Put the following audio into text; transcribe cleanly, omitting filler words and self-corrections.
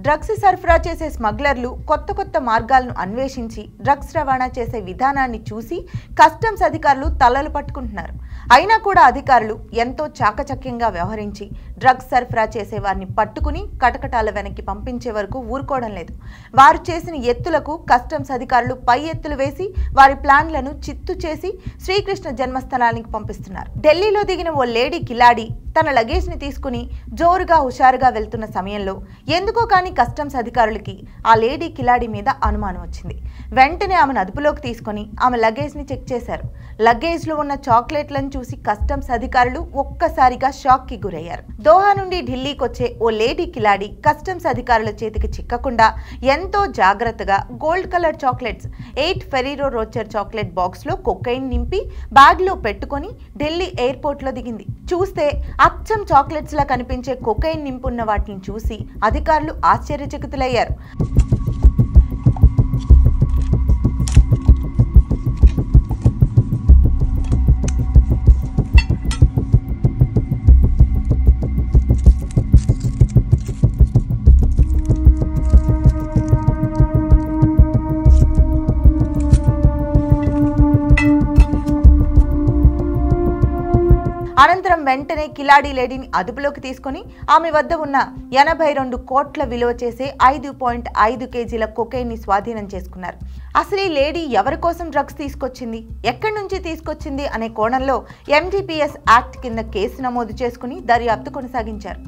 Drugs సరఫరా చేసే స్మగ్లర్లు కొత్త మార్గాలను అన్వేషించి డ్రగ్స్ రవాణా చేసే విధానాన్ని చూసి కస్టమ్స్ అధికారులు తలలు పట్టుకుంటున్నారు. అయినా కూడా అధికారులు ఎంతో చాకచక్యంగా వ్యవహరించి డ్రగ్స్ సరఫరా చేసే వారిని పట్టుకుని కటకటాల వెనక్కి పంపించే వరకు ఊరుకోవడం లేదు. వారు చేసిన ఎత్తులకు కస్టమ్స్ అధికారులు పై ఎత్తులు వేసి వారి ప్లాన్లను చిత్తు చేసి శ్రీకృష్ణ జన్మస్థలానికి పంపిస్తున్నారు. ఢిల్లీలో దిగిన ఓ లేడీ కిలాడి తన లగేజ్ ని తీసుకుని జోరుగా హుషారుగా వెళ్తున్న సమయంలో ఎందుకో కానీ కస్టమ్స్ అధికారులకి ఆ లేడీ కిలాడి మీద అనుమానం వచ్చింది. వెంటనే ఆమెను అదుపులోకి తీసుకుని ఆమె లగేజ్ ని చెక్ చేశారు. లగేజ్ లో ఉన్న చాక్లెట్లను చూసి కస్టమ్స్ అధికారులు ఒక్కసారిగా షాక్ కి గురయ్యారు. దోహా నుండి ఢిల్లీకి వచ్చే ఓ లేడీ కిలాడి కస్టమ్స్ అధికారుల చేతికి చిక్కకుండా ఎంతో జాగ్రత్తగా gold colour chocolates 8 Ferrero Rocher chocolate box లో కొకైన్ నింపి బ్యాగ్ లో పెట్టుకుని ఢిల్లీ ఎయిర్పోర్ట్ లో దిగింది. చూస్తే అచ్చం చాక్లెట్స్ లా కనిపించే కొకైన్ నింపున్న వాటిని చూసి అధికారులు ఆశ్చర్యచకితులయ్యారు. అనంతరం వెంటనే కిలాడి లేడీని అదుపులోకి తీసుకుని ఆమె వద్ద ఉన్న 82 కోట్ల విలువ చేసే 5.5 కేజీల కొకైన్ ని స్వాధీనం చేసుకున్నారు. అసలు ఈ లేడీ ఎవరి కోసం డ్రగ్స్ తీసుకొచ్చింది, ఎక్కడి నుంచి తీసుకొచ్చింది అనే కోణంలో MDPS యాక్ట్ కింద కేసు నమోదు చేసుకుని దర్యాప్తు కొనసాగించారు.